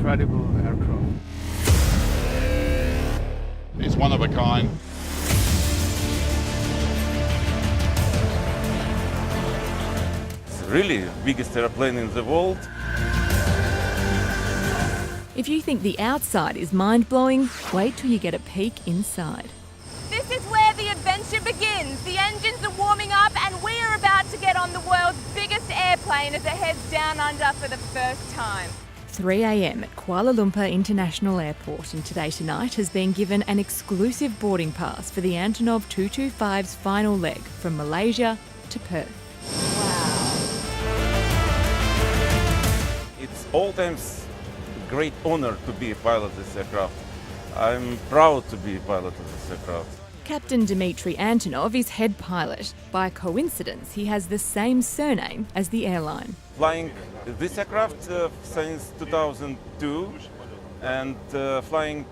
incredible aircraft. It's one of a kind. It's really the biggest airplane in the world. If you think the outside is mind-blowing, wait till you get a peek inside. This is where the adventure begins. The engines are warming up and we're about to get on the world's biggest airplane as it heads down under for the first time. 3 a.m. at Kuala Lumpur International Airport, and Today Tonight has been given an exclusive boarding pass for the antonov5's final leg from Malaysia to Perth. It's all times a great honor to be a pilot of this aircraft. I'm proud to be a pilot of this aircraft. Captain Dmitry Antonov is head pilot. By coincidence, he has the same surname as the airline. Flying this aircraft since 2002 and flying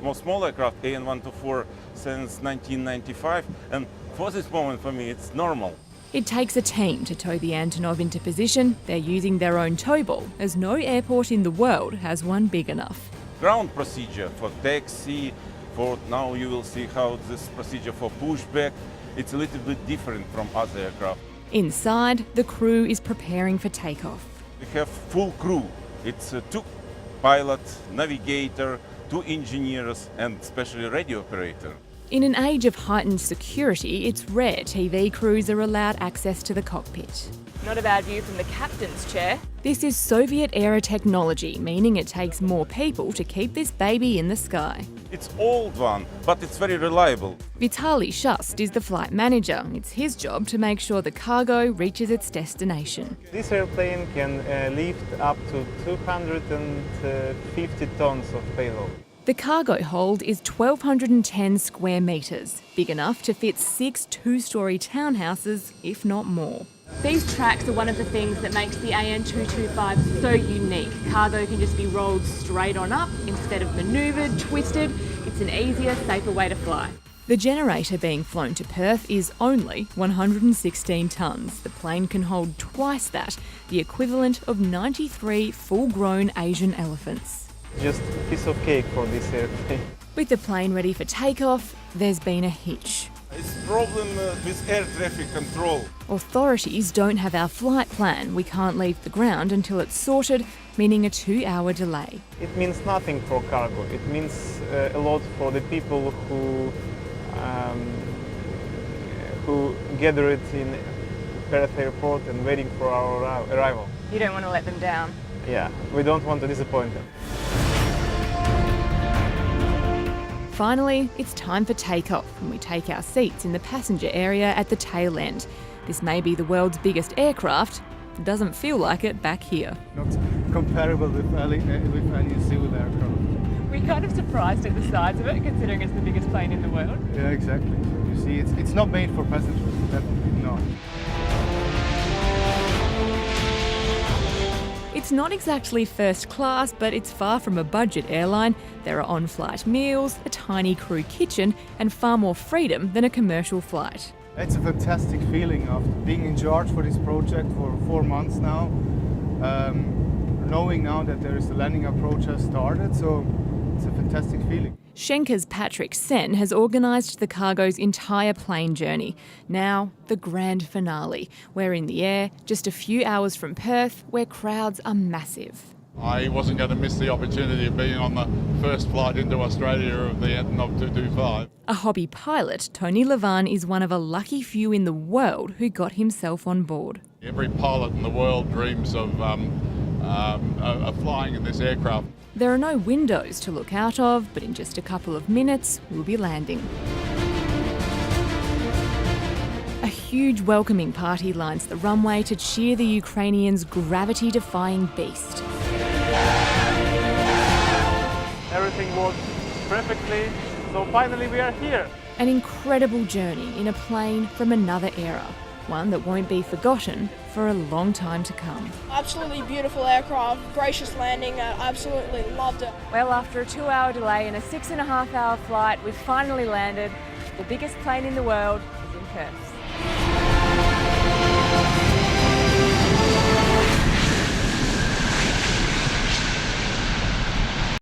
more small aircraft, AN124, since 1995. And for this moment, for me, it's normal. It takes a team to tow the Antonov into position. They're using their own tow ball, as no airport in the world has one big enough. Ground procedure for taxi, for now you will see how this procedure for pushback, it's a little bit different from other aircraft. Inside, the crew is preparing for takeoff. We have full crew. It's 2 pilots, navigator, 2 engineers and especially radio operator. In an age of heightened security, it's rare TV crews are allowed access to the cockpit. Not a bad view from the captain's chair. This is Soviet-era technology, meaning it takes more people to keep this baby in the sky. It's old one, but it's very reliable. Vitaly Shust is the flight manager. It's his job to make sure the cargo reaches its destination. This airplane can lift up to 250 tons of payload. The cargo hold is 1,210 square metres, big enough to fit 6 two-storey townhouses, if not more. These tracks are one of the things that makes the AN225 so unique. Cargo can just be rolled straight on up instead of manoeuvred, twisted. It's an easier, safer way to fly. The generator being flown to Perth is only 116 tonnes. The plane can hold twice that, the equivalent of 93 full-grown Asian elephants. Just a piece of cake for this airplane. With the plane ready for takeoff, there's been a hitch. It's a problem with air traffic control. Authorities don't have our flight plan. We can't leave the ground until it's sorted, meaning a 2-hour delay. It means nothing for cargo. It means a lot for the people who gathered in Perth Airport and waiting for our arrival. You don't want to let them down. Yeah, we don't want to disappoint them. Finally, it's time for takeoff, and we take our seats in the passenger area at the tail end. This may be the world's biggest aircraft. It doesn't feel like it back here. Not comparable with any civil aircraft. We're kind of surprised at the size of it, considering it's the biggest plane in the world. Yeah, exactly. So you see, it's not made for passengers. Definitely not. It's not exactly first class, but it's far from a budget airline. There are on-flight meals, a tiny crew kitchen, and far more freedom than a commercial flight. It's a fantastic feeling of being in charge for this project for 4 months now, knowing now that there is a landing approach has started, so it's a fantastic feeling. Schenker's Patrick Sen has organised the cargo's entire plane journey. Now, the grand finale. We're in the air, just a few hours from Perth, where crowds are massive. I wasn't going to miss the opportunity of being on the first flight into Australia of the antonov5. A hobby pilot, Tony Levan is one of a lucky few in the world who got himself on board. Every pilot in the world dreams of flying in this aircraft. There are no windows to look out of, but in just a couple of minutes, we'll be landing. A huge welcoming party lines the runway to cheer the Ukrainians' gravity-defying beast. Everything worked perfectly, so finally we are here. An incredible journey in a plane from another era, one that won't be forgotten for a long time to come. Absolutely beautiful aircraft, gracious landing, I absolutely loved it. Well, after a 2-hour delay and a 6.5-hour flight, we've finally landed. The biggest plane in the world is in Perth.